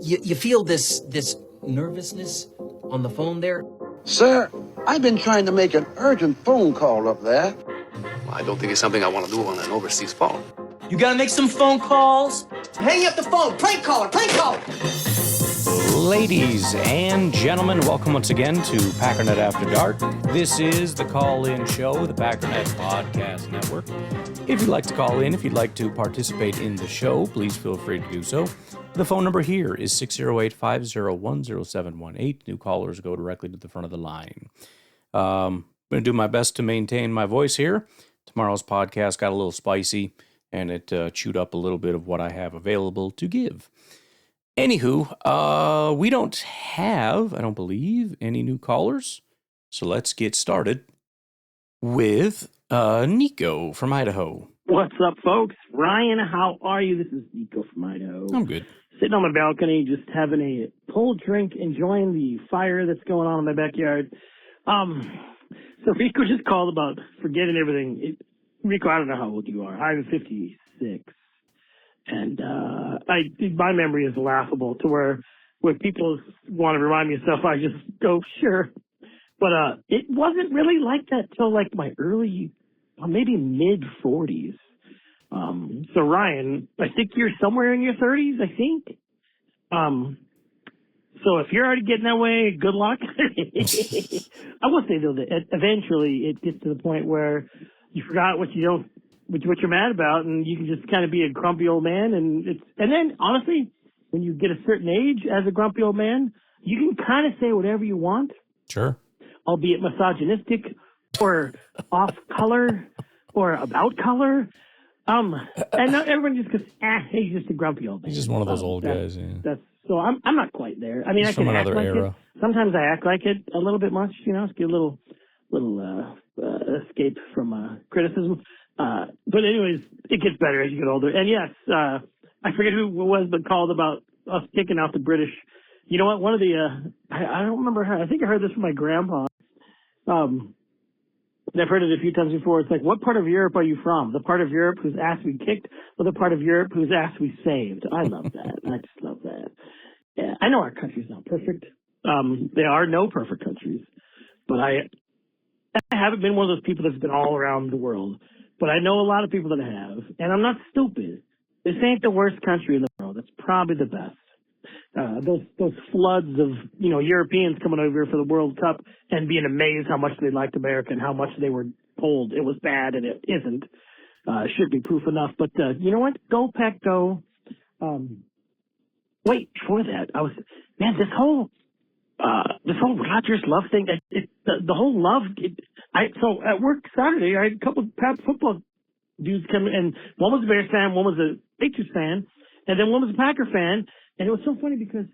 You feel this nervousness on the phone there? Sir, I've been trying to make an urgent phone call up there. Well, I don't think it's something I want to do on an overseas phone. You gotta make some phone calls. Hang up the phone. Prank caller. Prank caller. Ladies and gentlemen, welcome once again to Packernet After Dark. This is the call-in show, the Packernet Podcast Network. If you'd like to call in, if you'd like to participate in the show, please feel free to do so. The phone number here is 608-501-0718. New callers go directly to the front of the line. I'm going to do my best to maintain my voice here. Tomorrow's podcast got a little spicy, and it chewed up a little bit of what I have available to give. Anywho, we don't have, I don't believe, any new callers. So let's get started with Nico from Idaho. What's up, folks? Ryan, how are you? This is Nico from Idaho. I'm good. Sitting on my balcony, just having a cold drink, enjoying the fire that's going on in my backyard. So Rico just called about forgetting everything. Rico, I don't know how old you are. I'm 56. And my memory is laughable to where when people want to remind me of stuff, I just go, sure. But it wasn't really like that till like my early, maybe mid-40s. So Ryan, I think you're somewhere in your 30s, I think. So if you're already getting that way, good luck. I will say though that eventually it gets to the point where you forgot what you're mad about, and you can just kind of be a grumpy old man. And then honestly, when you get a certain age as a grumpy old man, you can kind of say whatever you want. Sure. Albeit misogynistic or off color or about color. And not everyone just goes, he's just a grumpy old man. He's just one of those old guys, yeah. So I'm not quite there. I mean, He's I can from act another like era. it. Sometimes I act like it a little bit much, just get a little escape from criticism. But anyways, it gets better as you get older. And yes, I forget who it was, but called about us kicking out the British. You know what? One of the, I don't remember how, I think I heard this from my grandpa. And I've heard it a few times before. It's like, what part of Europe are you from? The part of Europe whose ass we kicked, or the part of Europe whose ass we saved? I love that. I just love that. Yeah, I know our country's not perfect. There are no perfect countries, but I haven't been one of those people that's been all around the world. But I know a lot of people that have, and I'm not stupid. This ain't the worst country in the world. It's probably the best. Those floods of Europeans coming over here for the World Cup and being amazed how much they liked America and how much they were told it was bad and it isn't should be proof enough. But you know what? Go Pack, go! Wait, before that, this whole Rodgers love thing. The whole love. So at work Saturday, I had a couple of football dudes come in, and one was a Bears fan, one was a Patriots fan, and then one was a Packer fan. And it was so funny because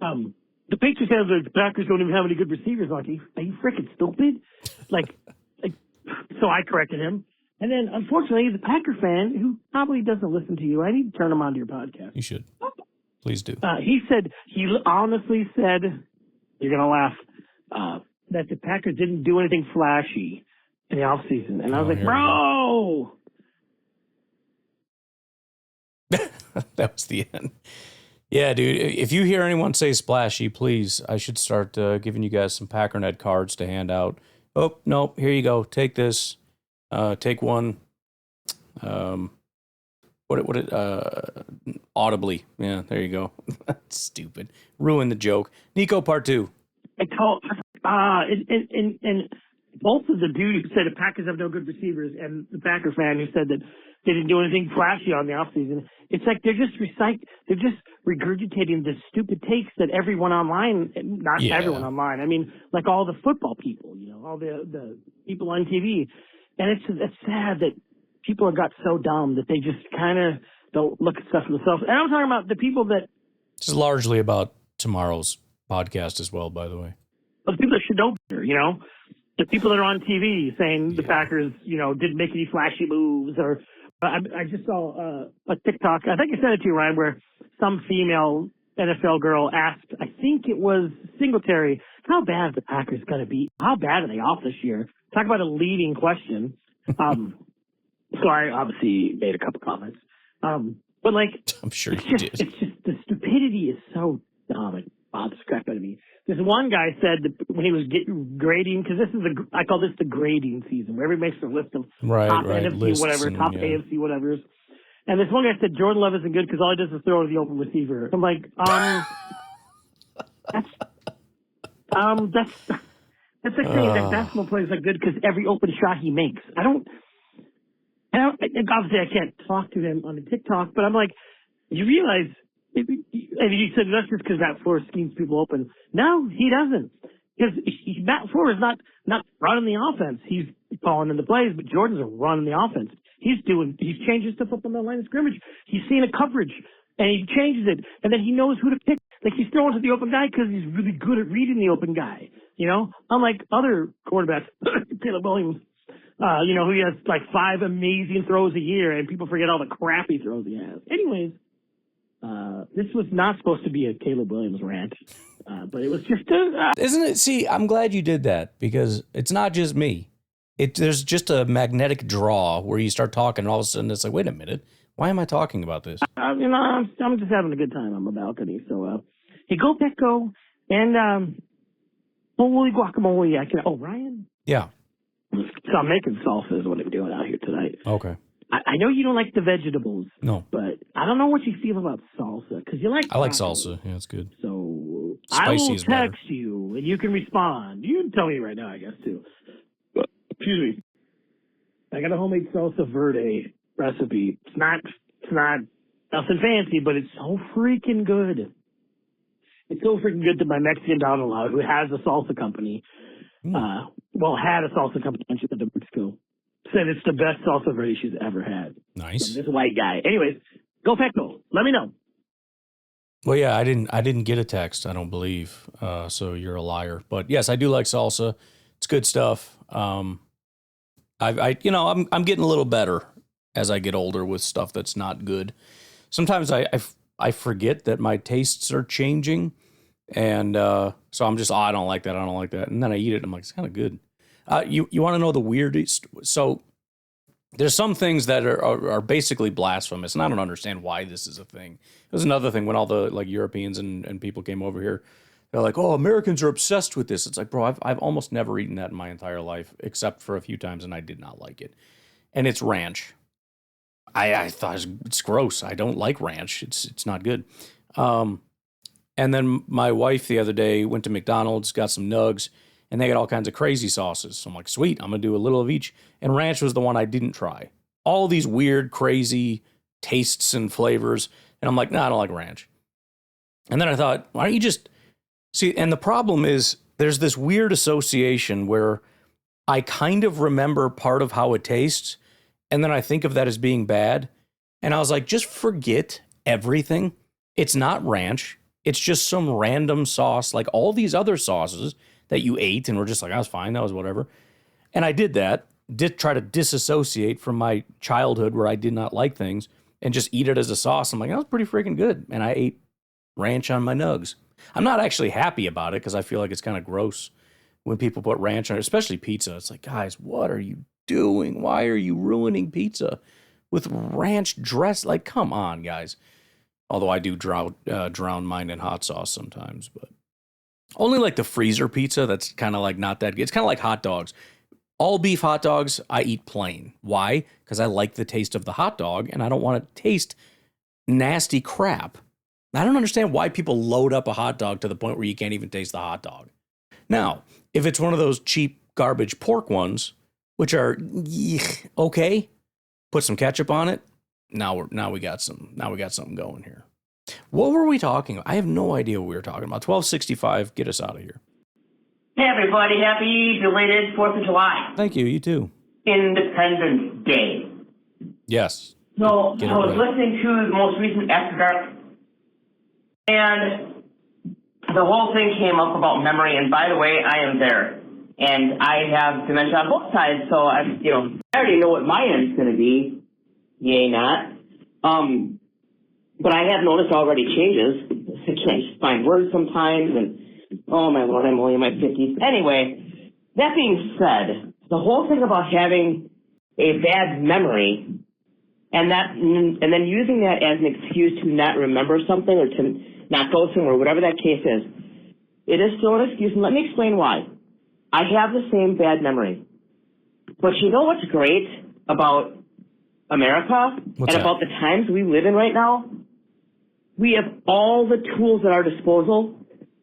the Patriots have the Packers don't even have any good receivers. Like, are you freaking stupid? Like, so I corrected him. And then, unfortunately, the Packer fan, who probably doesn't listen to you, I need to turn him onto your podcast. You should. Please do. He honestly said, you're going to laugh, that the Packers didn't do anything flashy in the offseason. And I was like, bro! That was the end. Yeah, dude, if you hear anyone say splashy, please, I should start giving you guys some Packernet cards to hand out. Oh, no, here you go. Take this. Take one. Audibly. Yeah, there you go. Stupid. Ruin the joke. Nico, part 2. And both of the dude who said the Packers have no good receivers and the Packer fan who said that they didn't do anything flashy on the offseason. It's like they're just regurgitating the stupid takes that everyone online, everyone online, I mean, like all the football people, all the people on TV. And it's sad that people have got so dumb that they just kind of don't look at stuff for themselves. And I'm talking about the people that... This is largely about tomorrow's podcast as well, by the way. The people that should know better, the people that are on TV saying the Packers, didn't make any flashy moves. Or I just saw a TikTok, I think I sent it to you, Ryan, where some female NFL girl asked, I think it was Singletary, how bad are the Packers going to be? How bad are they off this year? Talk about a leading question. So I obviously made a couple comments. But like, I'm sure you did. It's just the stupidity stupidity is so dumb. It bothers the crap out of me. This one guy said that when he was grading, because I call this the grading season, where everybody makes a list of top NFC whatever, top AFC whatever. And this one guy said Jordan Love isn't good because all he does is throw to the open receiver. I'm like, that's like saying that basketball players are good because every open shot he makes. Obviously I can't talk to him on the TikTok, but I'm like, you realize, and you said that's just because Matt Flores schemes people open. No, he doesn't. Because Matt Flores is not running the offense. He's calling in the plays, but Jordan's running the offense. He's changing stuff up on the line of scrimmage. He's seeing a coverage, and he changes it, and then he knows who to pick. Like, he's throwing to the open guy because he's really good at reading the open guy, you know? Unlike other quarterbacks, Caleb Williams, who has like 5 amazing throws a year, and people forget all the crappy throws he has. Anyways, this was not supposed to be a Caleb Williams rant, but it was just Isn't it? See, I'm glad you did that because it's not just me. There's just a magnetic draw where you start talking and all of a sudden it's like, wait a minute, why am I talking about this? I'm just having a good time on my balcony. So, hey, go Petco and holy guacamole. Ryan? Yeah. So I'm making salsa is what I'm doing out here tonight. Okay. I know you don't like the vegetables. No. But I don't know what you feel about salsa because you like. I like salsa. Yeah, it's good. So Spicy I will is better. text you and you can respond. You can tell me right now, I guess too. Excuse me. I got a homemade salsa verde recipe. It's not nothing fancy, but it's so freaking good. It's so freaking good that my Mexican daughter-in-law, who has a salsa company, had a salsa company when she went to Mexico, said it's the best salsa verde she's ever had. Nice. From this white guy. Anyways, go Petco. Let me know. Well, yeah, I didn't get a text, I don't believe. So you're a liar. But yes, I do like salsa. It's good stuff. I'm getting a little better as I get older with stuff that's not good. Sometimes I forget that my tastes are changing, and so I'm just, I don't like that, and then I eat it, and I'm like, it's kind of good. You want to know the weirdest? So there's some things that are basically blasphemous, and I don't understand why this is a thing. It was another thing when all the like Europeans and people came over here. They're like, oh, Americans are obsessed with this. It's like, bro, I've almost never eaten that in my entire life, except for a few times, and I did not like it. And it's ranch. I thought it's gross. I don't like ranch. It's not good. And then my wife the other day went to McDonald's, got some nugs, and they got all kinds of crazy sauces. So I'm like, sweet, I'm going to do a little of each. And ranch was the one I didn't try. All these weird, crazy tastes and flavors. And I'm like, no, I don't like ranch. And then I thought, why don't you just... See, and the problem is there's this weird association where I kind of remember part of how it tastes, and then I think of that as being bad. And I was like, just forget everything. It's not ranch. It's just some random sauce, like all these other sauces that you ate and were just like, I was fine, that was whatever. And I did that, did try to disassociate from my childhood where I did not like things and just eat it as a sauce. I'm like, that was pretty freaking good. And I ate ranch on my nugs. I'm not actually happy about it because I feel like it's kind of gross when people put ranch on it, especially pizza. It's like, guys, what are you doing? Why are you ruining pizza with ranch dress? Like, come on, guys. Although I do drown mine in hot sauce sometimes, but only like the freezer pizza that's kind of like not that good. It's kind of like hot dogs. All beef hot dogs, I eat plain. Why? Because I like the taste of the hot dog and I don't want to taste nasty crap. I don't understand why people load up a hot dog to the point where you can't even taste the hot dog. Now, if it's one of those cheap garbage pork ones, which are okay, put some ketchup on it. Now we got something going here. What were we talking about? I have no idea what we were talking about. 1265, get us out of here. Hey everybody, happy belated 4th of July. Thank you, you too. Independence Day. Yes. So I was listening to the most recent After Dark, and the whole thing came up about memory, and by the way, I am there. And I have dementia on both sides, so I already know what my end's going to be. Yay, not. But I have noticed already changes. I can't find words sometimes, and oh my Lord, I'm only in my 50s. Anyway, that being said, the whole thing about having a bad memory and then using that as an excuse to not remember something or to not go somewhere, whatever that case is. It is still an excuse, and let me explain why. I have the same bad memory. But you know what's great about America What's and that? about the times we live in right now? We have all the tools at our disposal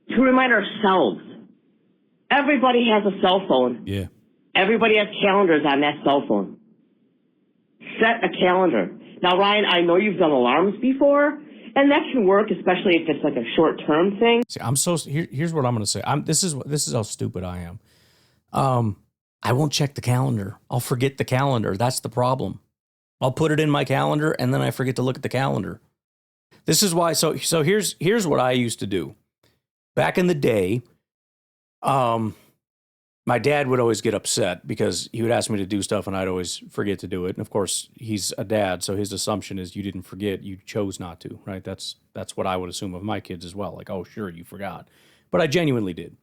to remind ourselves. Everybody has a cell phone. Yeah. Everybody has calendars on that cell phone. Set a calendar. Now, Ryan, I know you've done alarms before, and that can work, especially if it's like a short-term thing. See, here's what I'm going to say. This is how stupid I am. I won't check the calendar. I'll forget the calendar. That's the problem. I'll put it in my calendar and then I forget to look at the calendar. This is why. So here's what I used to do. Back in the day, my dad would always get upset because he would ask me to do stuff and I'd always forget to do it. And of course, he's a dad, so his assumption is you didn't forget, you chose not to, right? That's what I would assume of my kids as well. Like, oh, sure, you forgot. But I genuinely did.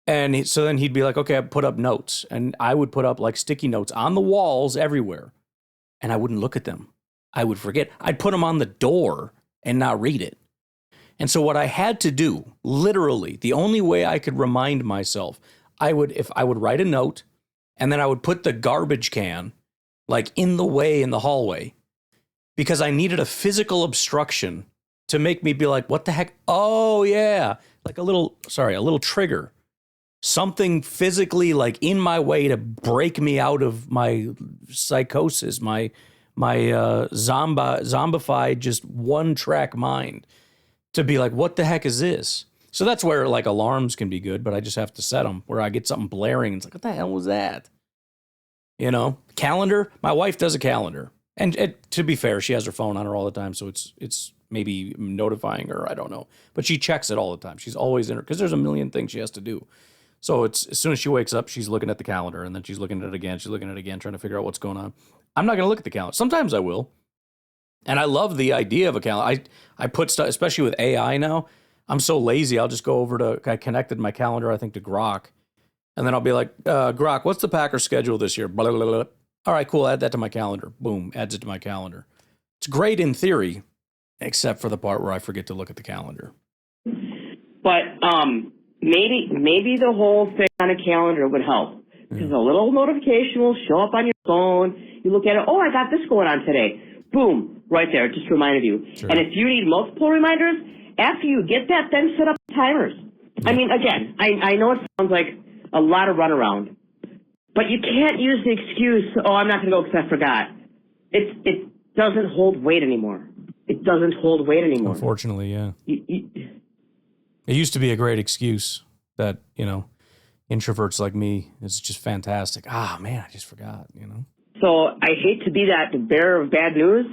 And so then he'd be like, okay, I put up notes. And I would put up like sticky notes on the walls everywhere. And I wouldn't look at them. I would forget. I'd put them on the door and not read it. And so what I had to do, literally, the only way I could remind myself, I would write a note and then I would put the garbage can like in the way in the hallway because I needed a physical obstruction to make me be like, what the heck? Oh yeah. Like a little trigger. Something physically like in my way to break me out of my psychosis, my zombified, just one track mind to be like, what the heck is this? So that's where like alarms can be good, but I just have to set them where I get something blaring. And it's like, what the hell was that? You know, calendar. My wife does a calendar, and to be fair, she has her phone on her all the time, so it's maybe notifying her. I don't know, but she checks it all the time. She's always in her because there's a million things she has to do. So it's as soon as she wakes up, she's looking at the calendar, and then she's looking at it again. She's looking at it again, trying to figure out what's going on. I'm not going to look at the calendar. Sometimes I will, and I love the idea of a calendar. I put stuff, especially with AI now. I'm so lazy. I'll just go over to, I connected my calendar, I think, to Grok. And then I'll be like, Grok, what's the Packers schedule this year? Blah, blah, blah, blah. All right, cool. Add that to my calendar. Boom. Adds it to my calendar. It's great in theory, except for the part where I forget to look at the calendar. But maybe the whole thing on a calendar would help. Because a little notification will show up on your phone. You look at it. Oh, I got this going on today. Boom. Right there. It just reminded you. Sure. And if you need multiple reminders, after you get that, then set up timers. Yeah. I mean, again, I know it sounds like a lot of runaround, but you can't use the excuse, oh, I'm not going to go because I forgot. It doesn't hold weight anymore. It doesn't hold weight anymore. Unfortunately, yeah. It used to be a great excuse that, you know, introverts like me, is just fantastic. Ah, man, I just forgot, you know. So I hate to be that bearer of bad news.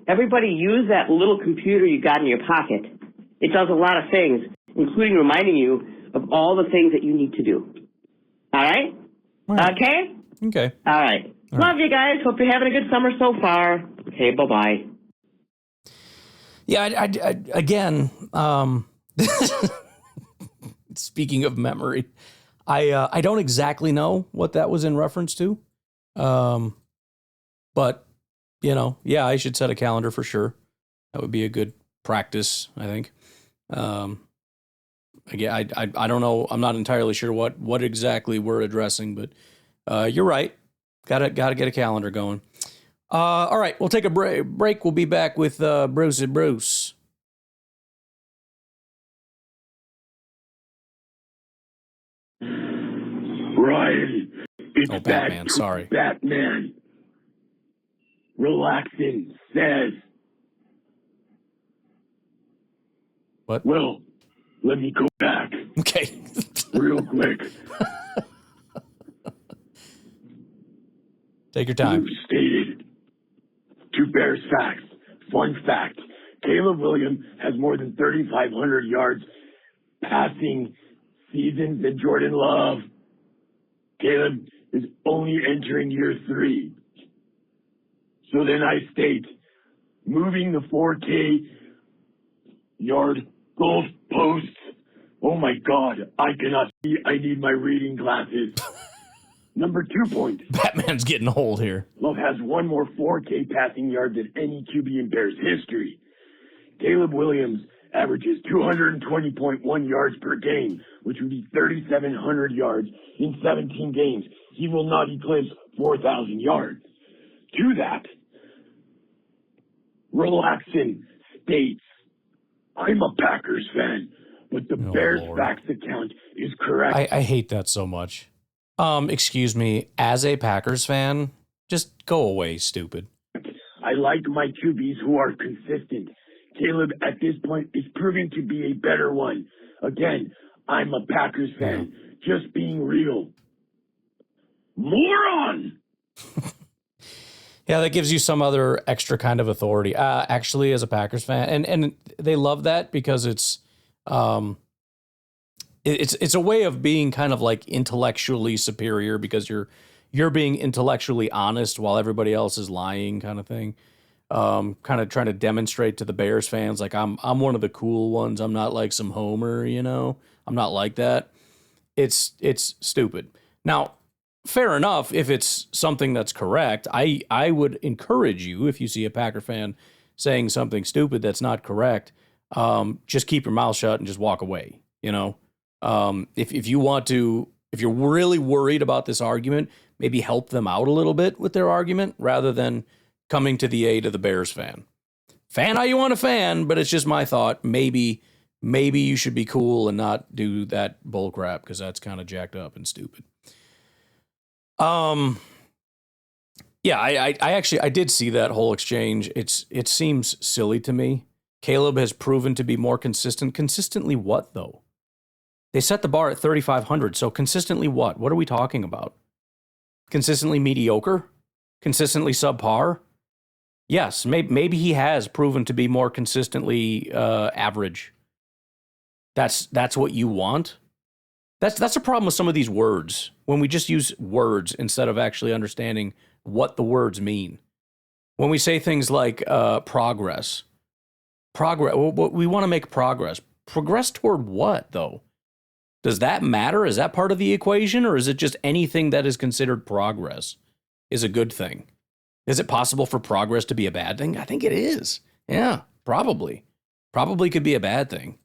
Everybody use that little computer you got in your pocket. It does a lot of things, including reminding you of all the things that you need to do. All right? Okay? Okay. All right. Love you guys. Hope you're having a good summer so far. Okay, bye-bye. Yeah, I again, speaking of memory, I don't exactly know what that was in reference to. But, you know, yeah, I should set a calendar for sure. That would be a good practice, I think. Again, I don't know. I'm not entirely sure what exactly we're addressing, but you're right. Gotta get a calendar going. All right, we'll take a break. We'll be back with Bruce and Bruce. Ryan, it's Batman. Sorry, Batman. Relaxing says. What? Well, let me go back. Okay. Real quick. Take your time. You stated 2 Bears facts. Fun fact. Caleb Williams has more than 3,500 yards passing seasons than Jordan Love. Caleb is only entering year 3. So then I state, moving the 4K yard goal posts. Oh my God, I cannot see. I need my reading glasses. Number 2 point. Batman's getting old here. Love has one more 4K passing yard than any QB in Bears history. Caleb Williams averages 220.1 yards per game, which would be 3,700 yards in 17 games. He will not eclipse 4,000 yards. To that, Relaxin states, I'm a Packers fan, but the Bears Lord. facts account is correct. I hate that so much. Excuse me, as a Packers fan, just go away, stupid. I like my QBs who are consistent. Caleb, at this point, is proving to be a better one. Again, I'm a Packers fan. Just being real. Moron! Yeah, that gives you some other extra kind of authority. Actually, as a Packers fan, and they love that because it's a way of being kind of like intellectually superior because you're being intellectually honest while everybody else is lying, kind of thing. Kind of trying to demonstrate to the Bears fans like I'm one of the cool ones. I'm not like some homer, you know. I'm not like that. It's stupid. Now, fair enough, if it's something that's correct, I would encourage you, if you see a Packer fan saying something stupid that's not correct, just keep your mouth shut and just walk away, you know? If you want to, if you're really worried about this argument, maybe help them out a little bit with their argument rather than coming to the aid of the Bears fan. Fan how you want to fan, but it's just my thought. Maybe you should be cool and not do that bull crap because that's kind of jacked up and stupid. Yeah, I actually did see that whole exchange. It seems silly to me. Caleb has proven to be more consistent. Consistently what, though? They set the bar at 3,500, so consistently what? What are we talking about? Consistently mediocre? Consistently subpar? Yes, maybe he has proven to be more consistently average. That's what you want? That's a problem with some of these words, when we just use words instead of actually understanding what the words mean. When we say things like progress, we want to make progress. Progress toward what, though? Does that matter? Is that part of the equation, or is it just anything that is considered progress is a good thing? Is it possible for progress to be a bad thing? I think it is. Yeah, probably. Probably could be a bad thing.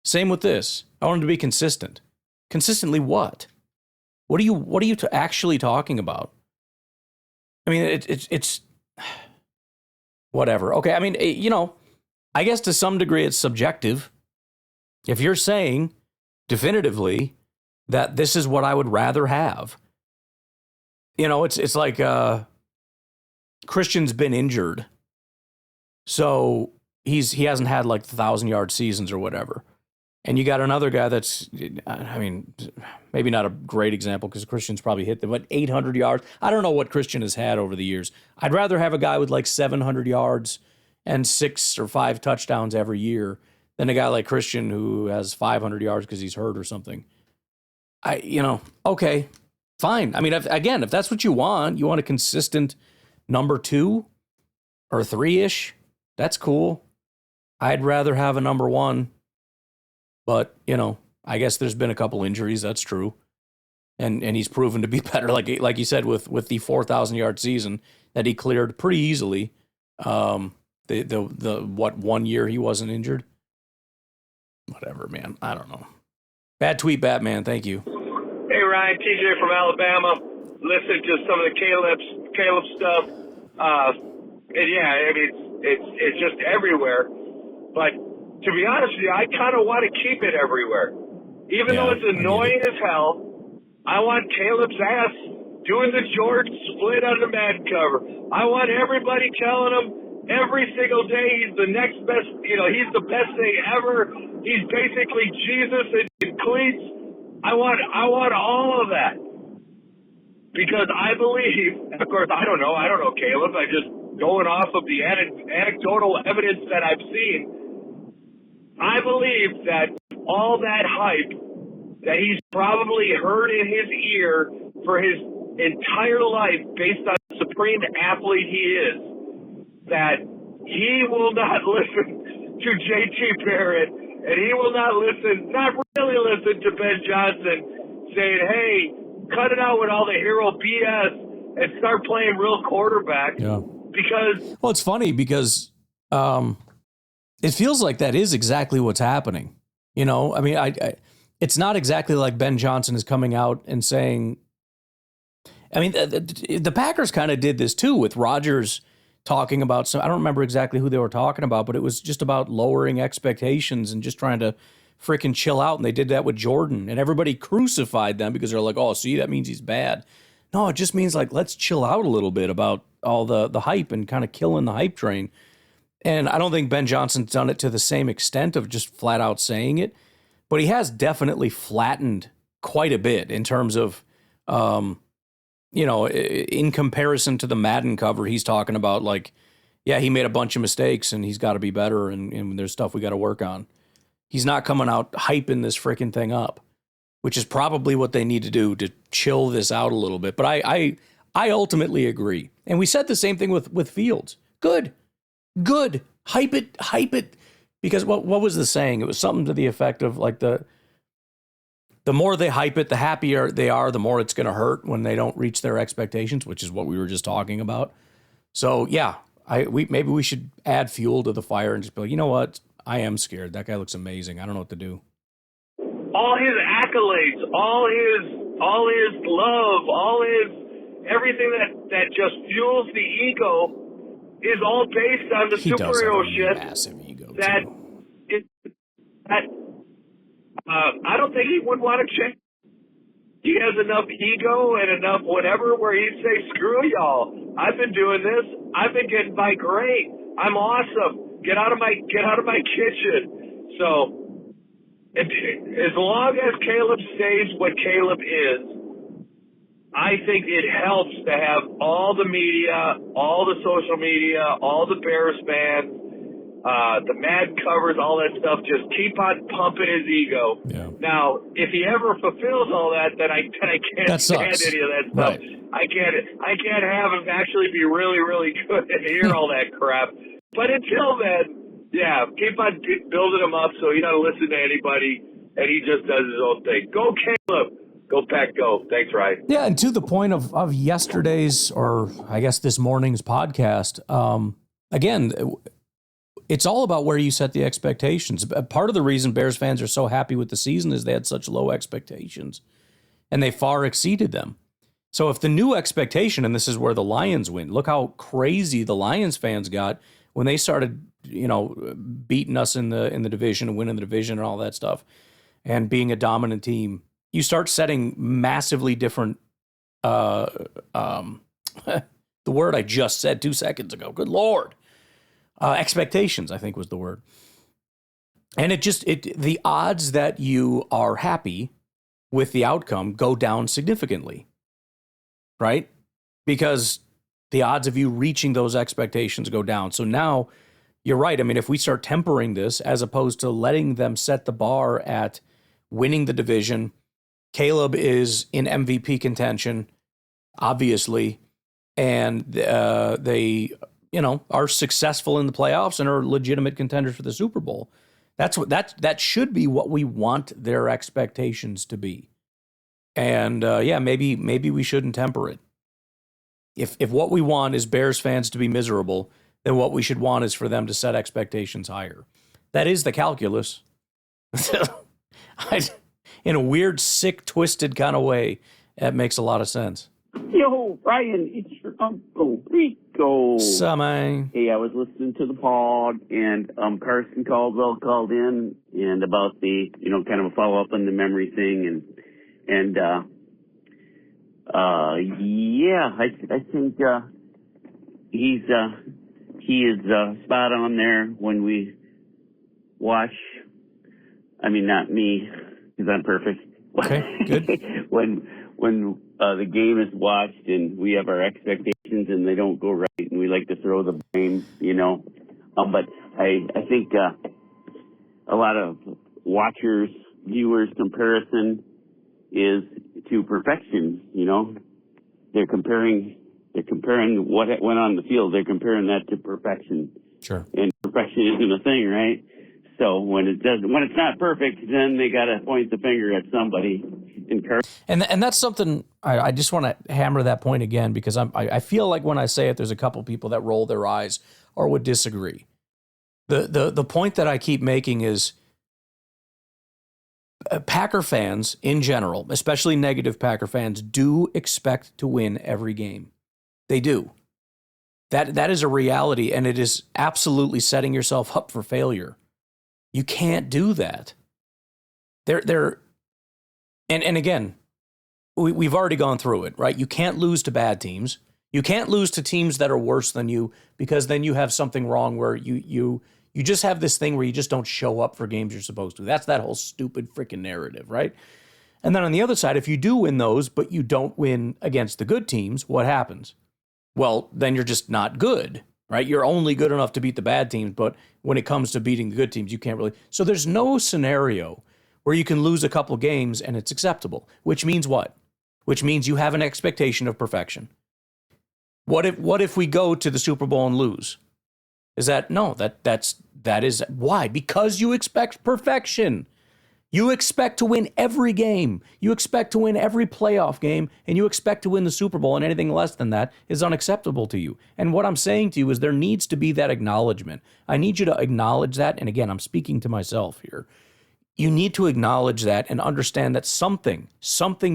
Same with this. I want him to be consistent. Consistently what? What are you actually talking about? I mean, it's whatever. Okay, I mean, you know, I guess to some degree it's subjective. If you're saying definitively that this is what I would rather have, you know, it's like Christian's been injured, so he hasn't had like 1,000-yard seasons or whatever. And you got another guy that's, I mean, maybe not a great example because Christian's probably hit them, but 800 yards. I don't know what Christian has had over the years. I'd rather have a guy with like 700 yards and 6 or 5 touchdowns every year than a guy like Christian who has 500 yards because he's hurt or something. Okay, fine. I mean, if that's what you want a consistent number 2 or 3-ish, that's cool. I'd rather have a number 1. But, you know, I guess there's been a couple injuries. That's true. And he's proven to be better. Like you said, with the 4,000-yard season that he cleared pretty easily. The 1 year he wasn't injured. Whatever, man. I don't know. Bad tweet, Batman. Thank you. Hey, Ryan. TJ from Alabama. Listen to some of the Caleb stuff. And yeah, I mean, it's just everywhere. But to be honest with you, I kind of want to keep it everywhere. Even though it's annoying as hell, I want Caleb's ass doing the George split on the Madden cover. I want everybody telling him every single day he's the next best, he's the best thing ever. He's basically Jesus in cleats. I want all of that. Because I believe, of course, I don't know Caleb. I just going off of the anecdotal evidence that I've seen. I believe that all that hype that he's probably heard in his ear for his entire life based on the supreme athlete he is, that he will not listen to J.T. Barrett, and he will not really listen to Ben Johnson saying, hey, cut it out with all the hero BS and start playing real quarterback. Yeah. Because... Well, it's funny because... It feels like that is exactly what's happening. You know, I mean, it's not exactly like Ben Johnson is coming out and saying, I mean, the Packers kind of did this too with Rodgers talking about some, I don't remember exactly who they were talking about, but it was just about lowering expectations and just trying to freaking chill out. And they did that with Jordan, and everybody crucified them because they're like, oh, see, that means he's bad. No, it just means like, let's chill out a little bit about all the hype and kind of killing the hype train. And I don't think Ben Johnson's done it to the same extent of just flat out saying it, but he has definitely flattened quite a bit in terms of, you know, in comparison to the Madden cover, he's talking about like, yeah, he made a bunch of mistakes and he's got to be better and there's stuff we got to work on. He's not coming out hyping this freaking thing up, which is probably what they need to do to chill this out a little bit. But I ultimately agree. And we said the same thing with Fields. Good. Hype it. Because what was the saying? It was something to the effect of like the more they hype it, the happier they are, the more it's going to hurt when they don't reach their expectations, which is what we were just talking about. So yeah, maybe we should add fuel to the fire and just be like, you know what? I am scared. That guy looks amazing. I don't know what to do. All his accolades, all his love, all his everything that just fuels the ego is all based on the He does have superhero a shit. massive ego That too. I don't think he would want to change. He has enough ego and enough whatever where he'd say, "Screw y'all! I've been doing this. I've been getting by great. I'm awesome. Get out of my kitchen." So, as long as Caleb stays what Caleb is, I think it helps to have all the media, all the social media, all the Bears fans, the Madden covers, all that stuff. Just keep on pumping his ego. Yeah. Now, if he ever fulfills all that, then I can't That stand sucks. any of that stuff. Right. I can't have him actually be really, really good and hear all that crap. But until then, yeah, keep on building him up so he doesn't listen to anybody and he just does his own thing. Go Caleb. Go Pack, go. Thanks, Ryan. Yeah, and to the point of yesterday's, or I guess this morning's podcast, again, it's all about where you set the expectations. Part of the reason Bears fans are so happy with the season is they had such low expectations, and they far exceeded them. So if the new expectation, and this is where the Lions win, look how crazy the Lions fans got when they started, you know, beating us in the division and winning the division and all that stuff, and being a dominant team. You start setting massively different, the word I just said 2 seconds ago, good Lord, expectations, I think was the word. And the odds that you are happy with the outcome go down significantly, right? Because the odds of you reaching those expectations go down. So now you're right. I mean, if we start tempering this as opposed to letting them set the bar at winning the division, Caleb is in MVP contention, obviously, and they, you know, are successful in the playoffs and are legitimate contenders for the Super Bowl. That should be what we want their expectations to be. And yeah, maybe we shouldn't temper it. If what we want is Bears fans to be miserable, then what we should want is for them to set expectations higher. That is the calculus. In a weird, sick, twisted kind of way, that makes a lot of sense. Yo, Ryan, it's your Uncle Rico. Sammy. Hey, I was listening to the pod, and Carson Caldwell called in, and about the, you know, kind of a follow-up on the memory thing, and yeah, I think he is spot on there when we watch. I mean, not me, because I'm perfect. Okay, good. when the game is watched and we have our expectations and they don't go right, and we like to throw the blame, you know. But I think a lot of watchers, viewers' comparison is to perfection. You know, they're comparing what went on the field. They're comparing that to perfection. Sure. And perfection isn't a thing, right? So when it's not perfect, then they got to point the finger at somebody. And that's something I just want to hammer that point again, because I feel like when I say it, there's a couple people that roll their eyes or would disagree. The point that I keep making is Packer fans in general, especially negative Packer fans, do expect to win every game. They do. That is a reality, and it is absolutely setting yourself up for failure. You can't do that. And again, we've already gone through it, right? You can't lose to bad teams. You can't lose to teams that are worse than you, because then you have something wrong where you just have this thing where you just don't show up for games you're supposed to. That's that whole stupid freaking narrative, right? And then on the other side, if you do win those, but you don't win against the good teams, what happens? Well, then you're just not good, right? You're only good enough to beat the bad teams, but when it comes to beating the good teams, you can't really. So there's no scenario where you can lose a couple games and it's acceptable, which means what? Which means you have an expectation of perfection. What if we go to the Super Bowl and lose? Is that no? That is why? Because you expect perfection. You expect to win every game. You expect to win every playoff game, and you expect to win the Super Bowl, and anything less than that is unacceptable to you. And what I'm saying to you is there needs to be that acknowledgement. I need you to acknowledge that. And again, I'm speaking to myself here. You need to acknowledge that and understand that something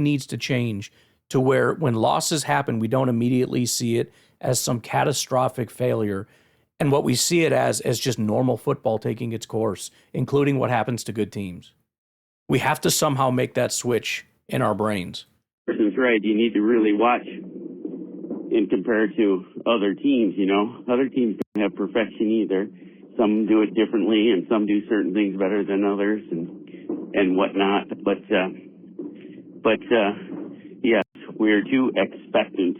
needs to change to where when losses happen, we don't immediately see it as some catastrophic failure. And what we see it as just normal football taking its course, including what happens to good teams. We have to somehow make that switch in our brains. Person's right. You need to really watch and compare to other teams, you know. Other teams don't have perfection either. Some do it differently, and some do certain things better than others and whatnot. But yes, we're too expectant.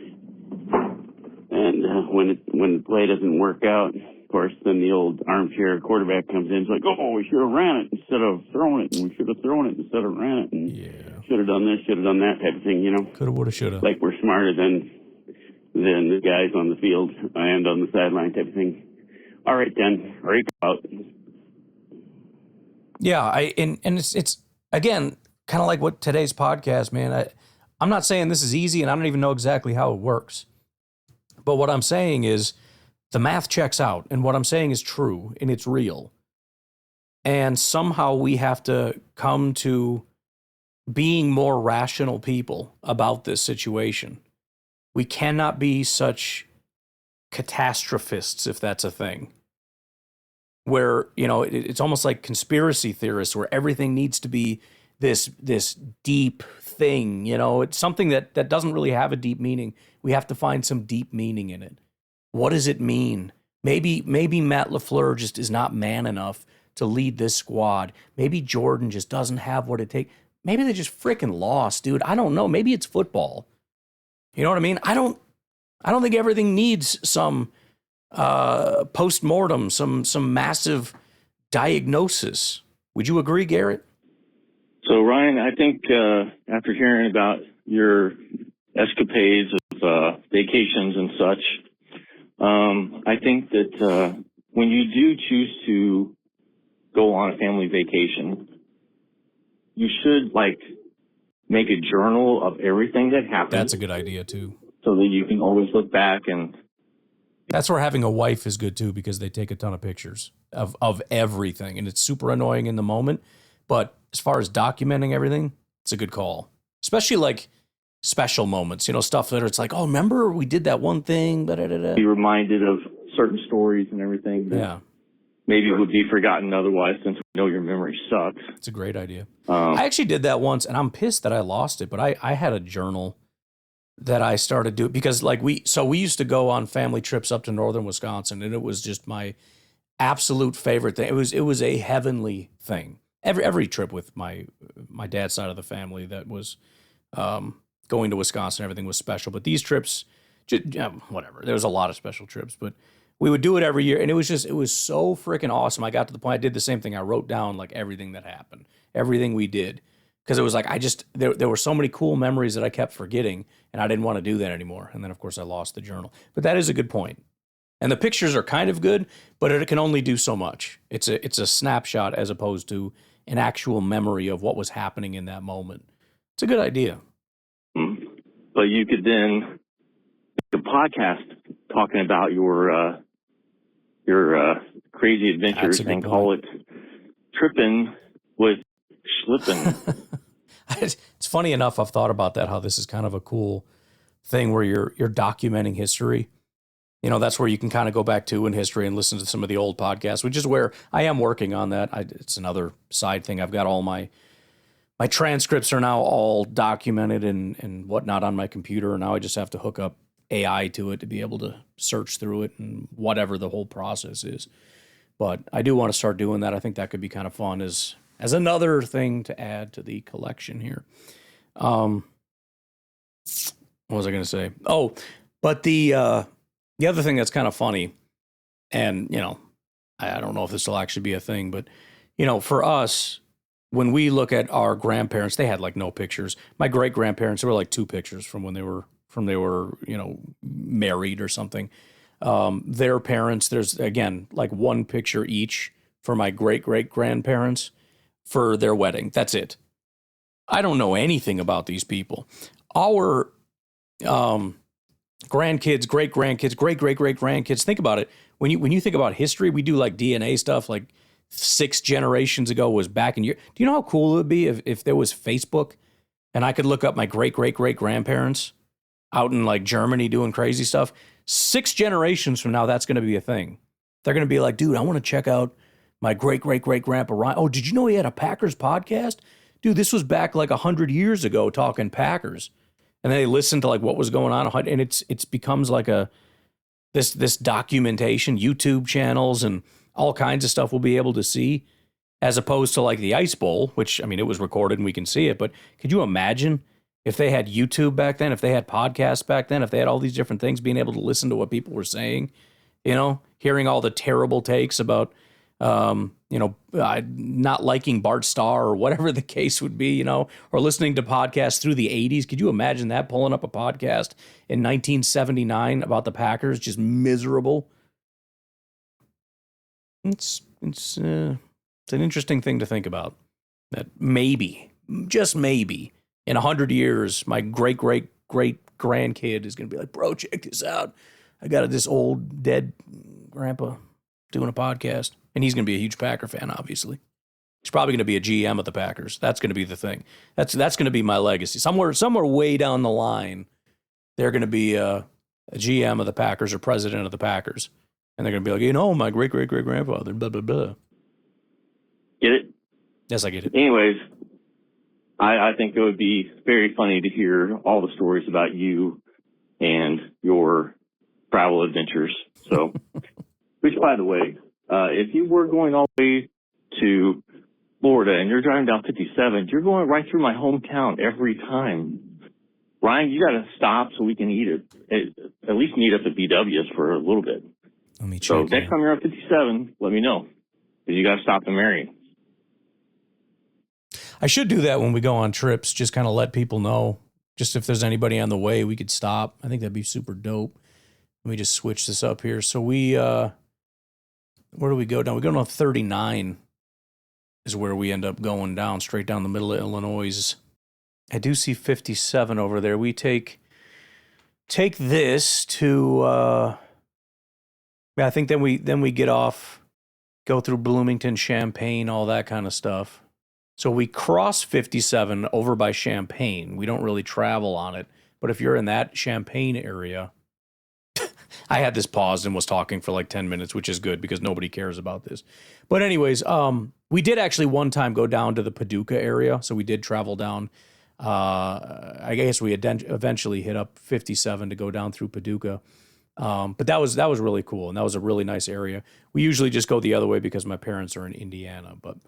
And when the play doesn't work out, of course, then the old armchair quarterback comes in. It's like, oh, we should have ran it instead of throwing it, and we should have thrown it instead of ran it, and should have done this, should have done that type of thing, you know. Coulda, woulda, shoulda. Like we're smarter than the guys on the field and on the sideline type of thing. All right, then, break out. Yeah, and it's again kind of like what today's podcast, man. I'm not saying this is easy, and I don't even know exactly how it works. But what I'm saying is the math checks out, and what I'm saying is true, and it's real. And somehow we have to come to being more rational people about this situation. We cannot be such catastrophists, if that's a thing, where, you know, it's almost like conspiracy theorists, where everything needs to be this deep thing, you know. It's something that doesn't really have a deep meaning. We have to find some deep meaning in it. What does it mean? Maybe Matt LaFleur just is not man enough to lead this squad. Maybe Jordan just doesn't have what it takes. Maybe they just freaking lost, dude. I don't know. Maybe it's football. You know what I mean? I don't think everything needs some post-mortem, some massive diagnosis. Would you agree, Garrett? So, Ryan, I think after hearing about your escapades of vacations and such, I think that when you do choose to go on a family vacation, you should, make a journal of everything that happened. That's a good idea, too. So that you can always look back and... That's where having a wife is good, too, because they take a ton of pictures of everything, and it's super annoying in the moment. But as far as documenting everything, it's a good call. Especially, special moments, you know, stuff that it's like, oh, remember we did that one thing? Da-da-da-da. Be reminded of certain stories and everything. Yeah. Maybe would be forgotten otherwise, since we know your memory sucks. It's a great idea. I actually did that once, and I'm pissed that I lost it, but I had a journal that I started doing, because we used to go on family trips up to northern Wisconsin, and it was just my absolute favorite thing. It was a heavenly thing. Every trip with my dad's side of the family that was going to Wisconsin, everything was special. But these trips, whatever. There was a lot of special trips, but we would do it every year, and it was so freaking awesome. I got to the point I did the same thing. I wrote down everything that happened, everything we did, because it was there were so many cool memories that I kept forgetting, and I didn't want to do that anymore. And then of course I lost the journal. But that is a good point. And the pictures are kind of good, but it can only do so much. It's a snapshot as opposed to an actual memory of what was happening in that moment. It's a good idea. But you could then make a podcast talking about your crazy adventures and call it tripping with schlipping. It's funny enough, I've thought about that, how this is kind of a cool thing where you're documenting history. You know, that's where you can kind of go back to in history and listen to some of the old podcasts, which is where I am working on that. It's another side thing. I've got all my transcripts are now all documented and whatnot on my computer. And now I just have to hook up AI to it to be able to search through it and whatever the whole process is. But I do want to start doing that. I think that could be kind of fun as another thing to add to the collection here. What was I going to say? Oh, but the other thing that's kind of funny, and, you know, I don't know if this will actually be a thing, but, you know, for us, when we look at our grandparents, they had like no pictures. My great grandparents, there were like 2 pictures from when they were, you know, married or something. Their parents, there's again, like 1 picture each for my great grandparents for their wedding. That's it. I don't know anything about these people. Our, grandkids, great grandkids, think about it. When you think about history, we do like DNA stuff, like 6 generations ago was back in year. Do you know how cool it would be if there was Facebook and I could look up my great grandparents out in like Germany doing crazy stuff? 6 generations from now, that's going to be a thing. They're going to be like, dude, I want to check out my great grandpa Ryan. Oh, did you know he had a Packers podcast? Dude, this was back like 100 years ago talking Packers. And then they listen to like what was going on, and it's becomes like this documentation, YouTube channels and all kinds of stuff we'll be able to see, as opposed to like the Ice Bowl, which, I mean, it was recorded and we can see it. But could you imagine if they had YouTube back then, if they had podcasts back then, if they had all these different things, being able to listen to what people were saying, you know, hearing all the terrible takes about, you know, not liking Bart Starr or whatever the case would be, you know, or listening to podcasts through the 80s. Could you imagine that, pulling up a podcast in 1979 about the Packers, just miserable? It's an interesting thing to think about, that maybe, just maybe, in 100 years, my great grandkid is going to be like, bro, check this out. I got this old dead grandpa doing a podcast. And he's going to be a huge Packer fan, obviously. He's probably going to be a GM of the Packers. That's going to be the thing. That's going to be my legacy. Somewhere way down the line, they're going to be a GM of the Packers or president of the Packers. And they're going to be like, you know, my great grandfather, blah, blah, blah. Get it? Yes, I get it. Anyways, I think it would be very funny to hear all the stories about you and your travel adventures. So, which, by the way, if you were going all the way to Florida and you're driving down 57, you're going right through my hometown every time. Ryan, you got to stop so we can eat it. At least meet up at BW's for a little bit. Let me check. So next time you're on 57, let me know, because you got to stop in Marion. I should do that when we go on trips, just kind of let people know. Just if there's anybody on the way, we could stop. I think that'd be super dope. Let me just switch this up here. So we... where do we go down? We go down 39 is where we end up going down, straight down the middle of Illinois. I do see 57 over there. We take this to, I think then we get off, go through Bloomington, Champaign, all that kind of stuff. So we cross 57 over by Champaign. We don't really travel on it. But if you're in that Champaign area, I had this paused and was talking for like 10 minutes, which is good because nobody cares about this. But anyways, we did actually one time go down to the Paducah area. So we did travel down. I guess we eventually hit up 57 to go down through Paducah. But that was really cool. And that was a really nice area. We usually just go the other way because my parents are in Indiana. But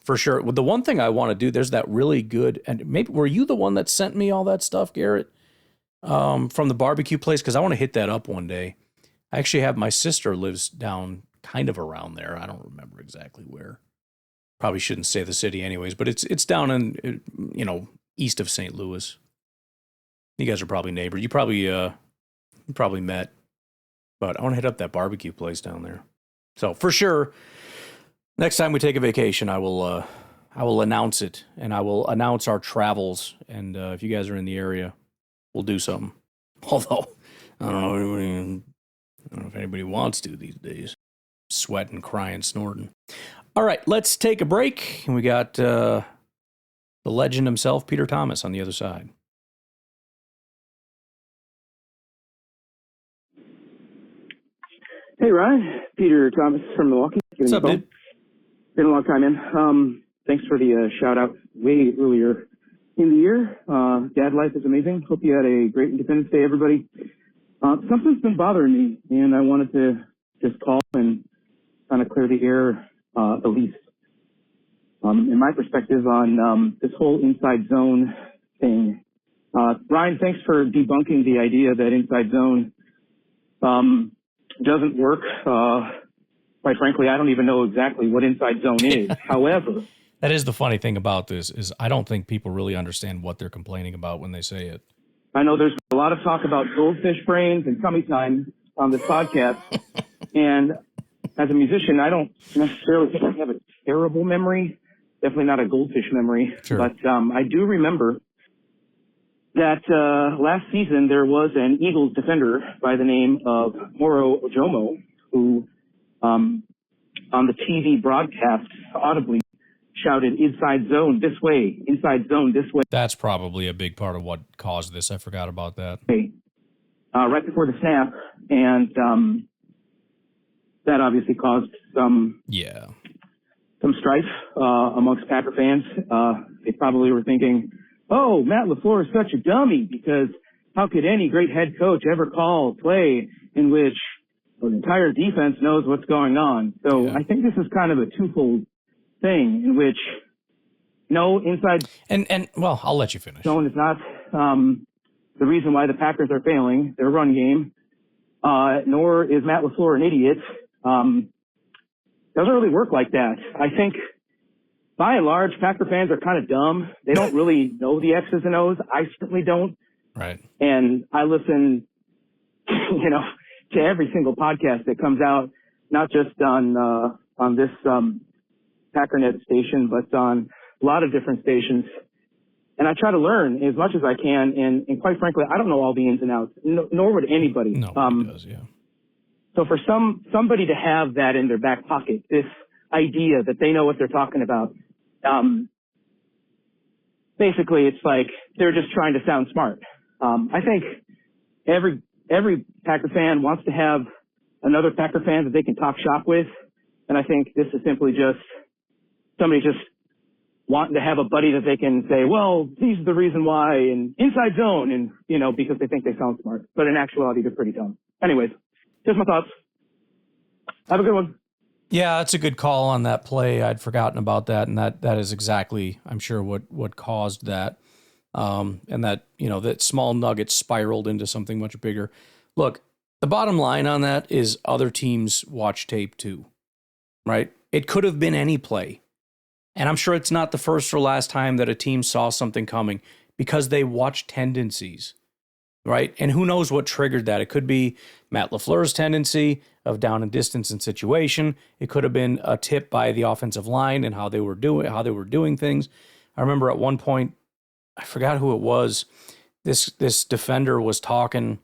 for sure, the one thing I want to do, there's that really good, and maybe, were you the one that sent me all that stuff, Garrett? From the barbecue place, because I want to hit that up one day. I actually have, my sister lives down kind of around there. I don't remember exactly where. Probably shouldn't say the city anyways, but it's down in, you know, east of St. Louis. You guys are probably neighbors. You probably met, but I want to hit up that barbecue place down there. So for sure, next time we take a vacation, I will announce it, and I will announce our travels. And if you guys are in the area, we'll do something. Although, I don't know if anybody wants to these days. sweating, crying, snorting. All right, let's take a break. And we got the legend himself, Peter Thomas, on the other side. Hey, Ryan. Peter Thomas from Milwaukee. What's up, dude? Been a long time, man. Thanks for the shout-out way earlier in the year. Dad life is amazing. Hope you had a great Independence Day, everybody. Something's been bothering me, and I wanted to just call and kind of clear the air, at least. In my perspective on this whole inside zone thing. Ryan, thanks for debunking the idea that inside zone doesn't work. Quite frankly, I don't even know exactly what inside zone is. However, that is the funny thing about this is I don't think people really understand what they're complaining about when they say it. I know there's a lot of talk about goldfish brains and tummy time on this podcast. And as a musician, I don't necessarily think I have a terrible memory. Definitely not a goldfish memory. Sure. But I do remember that last season there was an Eagles defender by the name of Moro Ojomo who on the TV broadcast audibly shouted inside zone this way, inside zone this way. That's probably a big part of what caused this. I forgot about that. Right before the snap, and that obviously caused some strife amongst Packer fans. They probably were thinking, oh, Matt LaFleur is such a dummy because how could any great head coach ever call a play in which the entire defense knows what's going on? So I think this is kind of a twofold thing in which no inside and well, I'll let you finish. Zone is not the reason why the Packers are failing their run game, nor is Matt LaFleur an idiot. Doesn't really work like that. I think by and large, Packer fans are kind of dumb. They don't really know the X's and O's. I certainly don't. Right. And I listen, to every single podcast that comes out, not just on this Packernet station, but on a lot of different stations. And I try to learn as much as I can. And quite frankly, I don't know all the ins and outs, nor would anybody. Nobody does, yeah. So for somebody to have that in their back pocket, this idea that they know what they're talking about, basically it's like they're just trying to sound smart. I think every Packer fan wants to have another Packer fan that they can talk shop with. And I think this is simply just somebody just wanting to have a buddy that they can say, well, these are the reason why, and inside zone, and, because they think they sound smart. But in actuality, they're pretty dumb. Anyways, just my thoughts. Have a good one. Yeah, that's a good call on that play. I'd forgotten about that, and that is exactly, I'm sure, what caused that. And that, that small nugget spiraled into something much bigger. Look, the bottom line on that is other teams watch tape too, right? It could have been any play. And I'm sure it's not the first or last time that a team saw something coming because they watch tendencies, right? And who knows what triggered that? It could be Matt LaFleur's tendency of down and distance and situation. It could have been a tip by the offensive line and how they were doing things. I remember at one point, I forgot who it was. This defender was talking.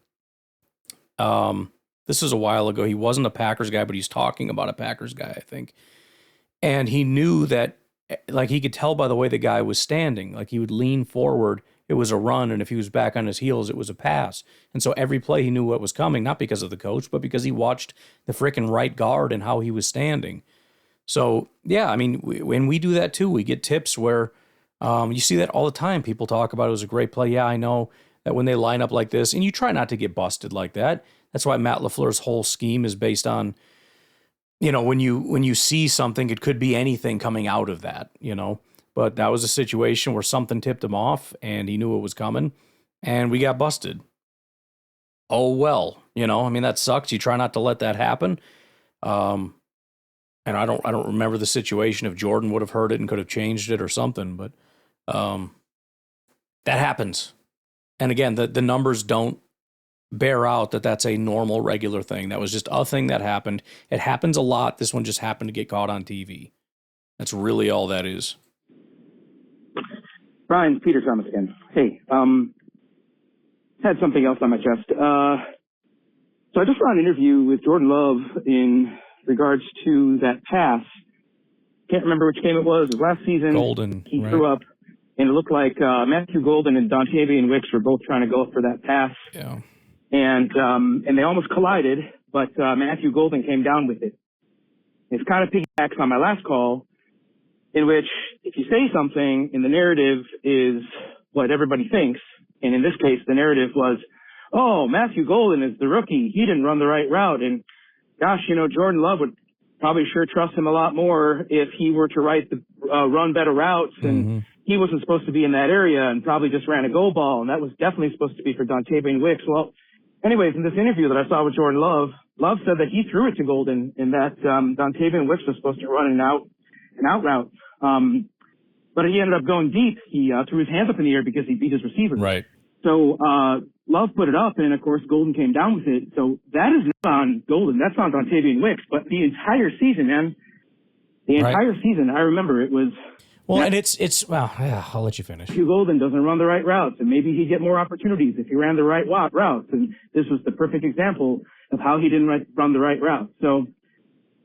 This was a while ago. He wasn't a Packers guy, but he's talking about a Packers guy, I think. And he knew that, like, he could tell by the way the guy was standing. Like, he would lean forward, it was a run, and if he was back on his heels, it was a pass. And so every play he knew what was coming, not because of the coach, but because he watched the frickin' right guard and how he was standing. So, yeah, I mean, when we do that too, we get tips where you see that all the time. People talk about it was a great play. Yeah, I know that when they line up like this, and you try not to get busted like that. That's why Matt LaFleur's whole scheme is based on, when you see something, it could be anything coming out of that, But that was a situation where something tipped him off, and he knew it was coming, and we got busted. Oh, well, that sucks. You try not to let that happen. And I don't remember the situation if Jordan would have heard it and could have changed it or something, but that happens. And again, the numbers don't bear out that that's a normal, regular thing. That was just a thing that happened. It happens a lot. This one just happened to get caught on TV. That's really all that is. Brian, Peter Thomas again. Hey, had something else on my chest. So I just saw an interview with Jordan Love in regards to that pass. Can't remember which game it was. It was last season. Golden. He right. threw up, and it looked like Matthew Golden and Dontavian Wicks were both trying to go for that pass. Yeah. And they almost collided, but Matthew Golden came down with it. It's kind of piggybacks on my last call, in which if you say something and the narrative is what everybody thinks, and in this case the narrative was, oh, Matthew Golden is the rookie, he didn't run the right route, and gosh, Jordan Love would probably sure trust him a lot more if he were to run better routes, and he wasn't supposed to be in that area and probably just ran a go ball, and that was definitely supposed to be for Dontavian Wicks. Well, anyways, in this interview that I saw with Jordan Love said that he threw it to Golden and that Dontavian Wicks was supposed to run an out route. But he ended up going deep. He threw his hands up in the air because he beat his receiver. Right. So Love put it up, and of course Golden came down with it. So that is not on Golden. That's on Dontavian Wicks. But the entire season, man, season, I remember it was. Well, and it's well, yeah, I'll let you finish. Matthew Golden doesn't run the right routes, and maybe he'd get more opportunities if he ran the right routes. And this was the perfect example of how he didn't run the right route. So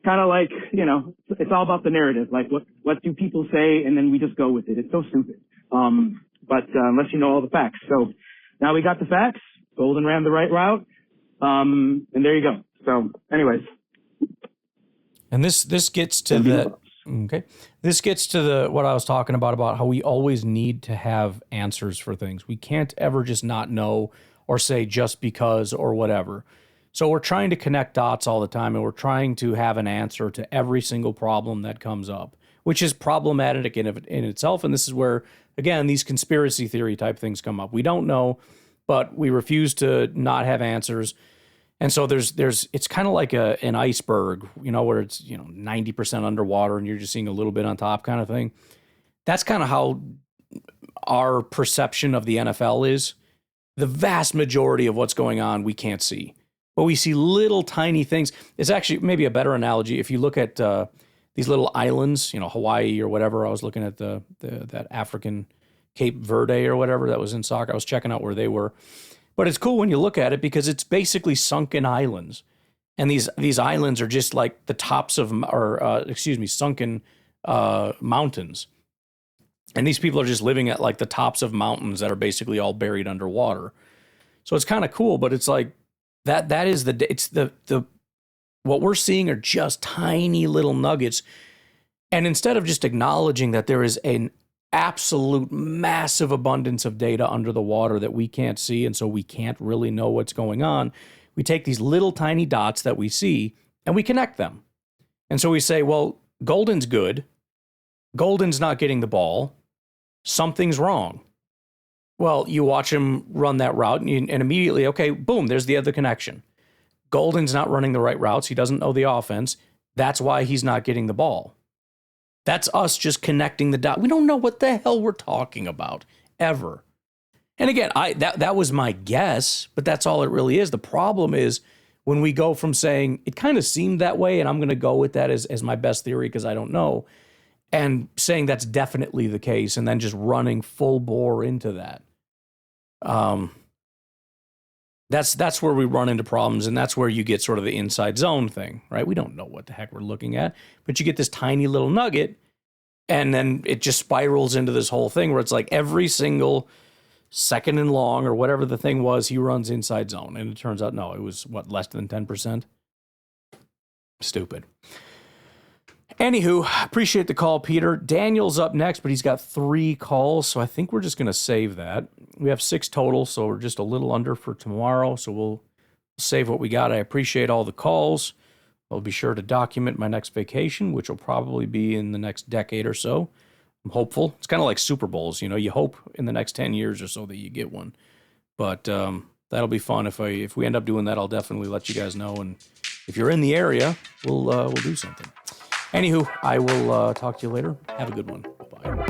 kind of like, it's all about the narrative. Like what do people say, and then we just go with it. It's so stupid. But unless you know all the facts. So now we got the facts. Golden ran the right route. And there you go. So anyways. And this gets to the okay. This gets to what I was talking about how we always need to have answers for things. We can't ever just not know or say just because or whatever. So we're trying to connect dots all the time, and we're trying to have an answer to every single problem that comes up, which is problematic in itself. And this is where, again, these conspiracy theory type things come up. We don't know, but we refuse to not have answers. And so it's kind of like an iceberg, where it's, 90% underwater and you're just seeing a little bit on top kind of thing. That's kind of how our perception of the NFL is. The vast majority of what's going on, we can't see, but we see little tiny things. It's actually maybe a better analogy. If you look at these little islands, Hawaii or whatever, I was looking at that African Cape Verde or whatever that was in soccer. I was checking out where they were. But it's cool when you look at it because it's basically sunken islands. And these islands are just like the tops of, sunken mountains. And these people are just living at like the tops of mountains that are basically all buried underwater. So it's kind of cool, but it's like that is what we're seeing are just tiny little nuggets. And instead of just acknowledging that there is an absolute massive abundance of data under the water that we can't see, and so we can't really know what's going on, we take these little tiny dots that we see and we connect them. And so we say, well, Golden's good. Golden's not getting the ball. Something's wrong. Well, you watch him run that route and immediately, okay, boom, there's the other connection. Golden's not running the right routes. He doesn't know the offense. That's why he's not getting the ball. That's us just connecting the dot. We don't know what the hell we're talking about, ever. And again, that was my guess, but that's all it really is. The problem is when we go from saying, it kind of seemed that way, and I'm going to go with that as my best theory because I don't know, and saying that's definitely the case, and then just running full bore into that. That's where we run into problems, and that's where you get sort of the inside zone thing, right? We don't know what the heck we're looking at, but you get this tiny little nugget, and then it just spirals into this whole thing where it's like every single second and long or whatever the thing was, he runs inside zone. And it turns out, no, it was, less than 10%? Stupid. Anywho, appreciate the call, Peter. Daniel's up next, but he's got 3 calls, so I think we're just going to save that. We have 6 total, so we're just a little under for tomorrow, so we'll save what we got. I appreciate all the calls. I'll be sure to document my next vacation, which will probably be in the next decade or so. I'm hopeful. It's kind of like Super Bowls, you hope in the next 10 years or so that you get one. But that'll be fun. If we end up doing that, I'll definitely let you guys know. And if you're in the area, we'll do something. Anywho, I will talk to you later. Have a good one. Bye.